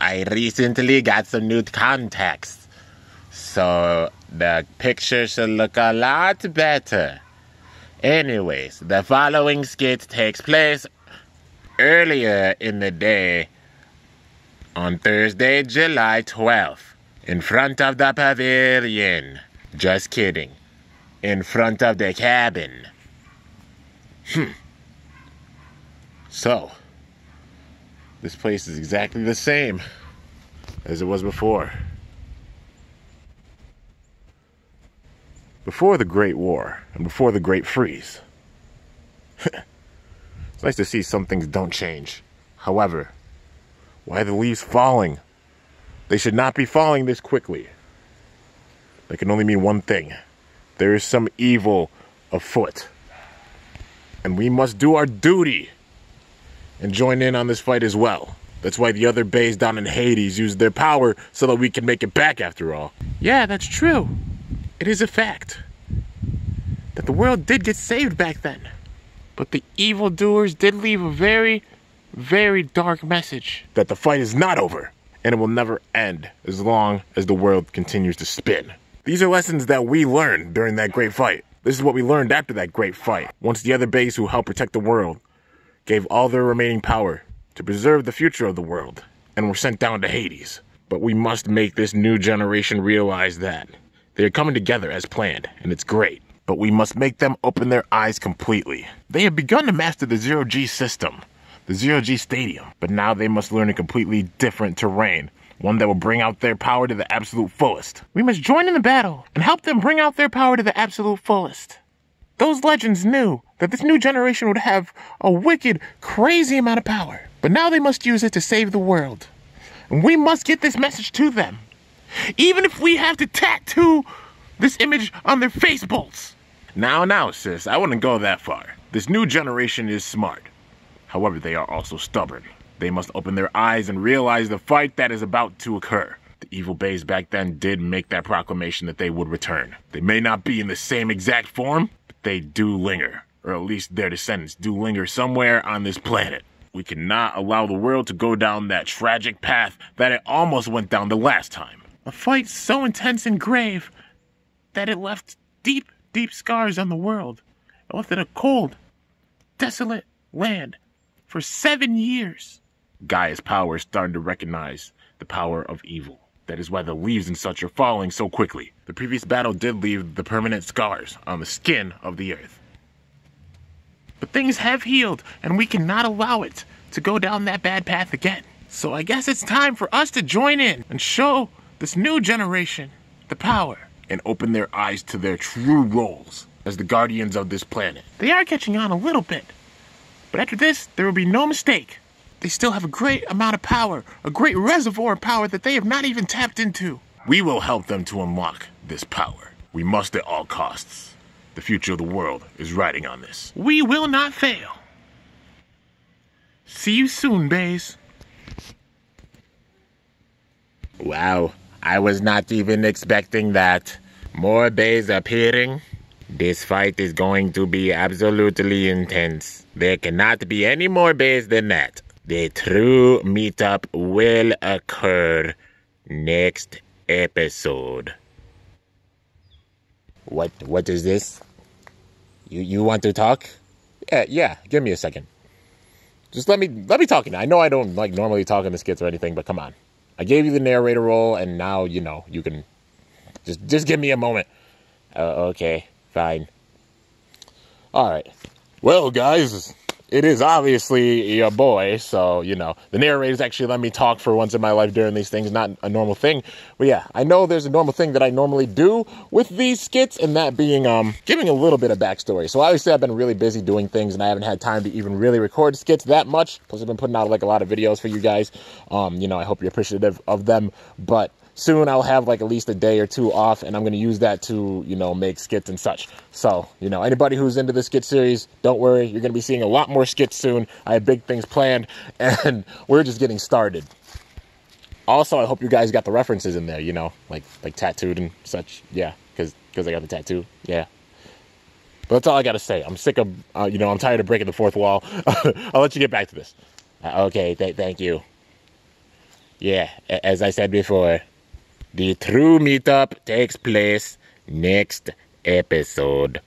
I recently got some new contacts, so the picture should look a lot better. Anyways, the following skit takes place earlier in the day on Thursday, July 12th, in front of the pavilion. Just kidding. In front of the cabin. So, this place is exactly the same as it was before. Before the Great War and before the Great Freeze. It's nice to see some things don't change. However, why are the leaves falling? They should not be falling this quickly. That can only mean one thing. There is some evil afoot. And we must do our duty and join in on this fight as well. That's why the other bays down in Hades use their power so that we can make it back after all. Yeah, that's true. It is a fact that the world did get saved back then. But the evildoers did leave a very, very dark message. That the fight is not over, and it will never end as long as the world continues to spin. These are lessons that we learned during that great fight. This is what we learned after that great fight. Once the other bays who helped protect the world gave all their remaining power to preserve the future of the world and were sent down to Hades. But we must make this new generation realize that they are coming together as planned, and it's great. But we must make them open their eyes completely. They have begun to master the Zero-G system, the Zero-G Stadium, but now they must learn a completely different terrain, one that will bring out their power to the absolute fullest. We must join in the battle and help them bring out their power to the absolute fullest. Those legends knew that this new generation would have a wicked, crazy amount of power, but now they must use it to save the world. And we must get this message to them, even if we have to tattoo this image on their face bolts. Now, sis, I wouldn't go that far. This new generation is smart. However, they are also stubborn. They must open their eyes and realize the fight that is about to occur. The evil bays back then did make that proclamation that they would return. They may not be in the same exact form, but they do linger. Or at least their descendants do linger somewhere on this planet. We cannot allow the world to go down that tragic path that it almost went down the last time. A fight so intense and grave that it left deep, deep scars on the world. It left it a cold, desolate land for 7 years. Gaia's power is starting to recognize the power of evil. That is why the leaves and such are falling so quickly. The previous battle did leave the permanent scars on the skin of the earth. But things have healed, and we cannot allow it to go down that bad path again. So I guess it's time for us to join in and show this new generation the power and open their eyes to their true roles as the guardians of this planet. They are catching on a little bit, but after this, there will be no mistake. They still have a great amount of power, a great reservoir of power that they have not even tapped into. We will help them to unlock this power. We must at all costs. The future of the world is riding on this. We will not fail. See you soon, bays. Wow, I was not even expecting that. More bays appearing. This fight is going to be absolutely intense. There cannot be any more bays than that. The true meetup will occur next episode. What is this? You want to talk? Yeah, give me a second. Just let me talk. I know I don't like normally talk in the skits or anything, but come on. I gave you the narrator role, and now, you know, you can just give me a moment. Okay, fine. All right. Well, guys, it is obviously your boy, so, you know, the narrators actually let me talk for once in my life during these things, not a normal thing. But yeah, I know there's a normal thing that I normally do with these skits, and that being giving a little bit of backstory. So obviously I've been really busy doing things, and I haven't had time to even really record skits that much. Plus I've been putting out like a lot of videos for you guys. You know, I hope you're appreciative of them, but soon I'll have like at least a day or two off, and I'm going to use that to, you know, make skits and such. So, you know, anybody who's into the skit series, don't worry. You're going to be seeing a lot more skits soon. I have big things planned, and we're just getting started. Also, I hope you guys got the references in there, you know, like tattooed and such. Yeah, because I got the tattoo. Yeah. But that's all I got to say. I'm sick of, you know, I'm tired of breaking the fourth wall. I'll let you get back to this. Okay, thank you. Yeah, as I said before, the true meetup takes place next episode.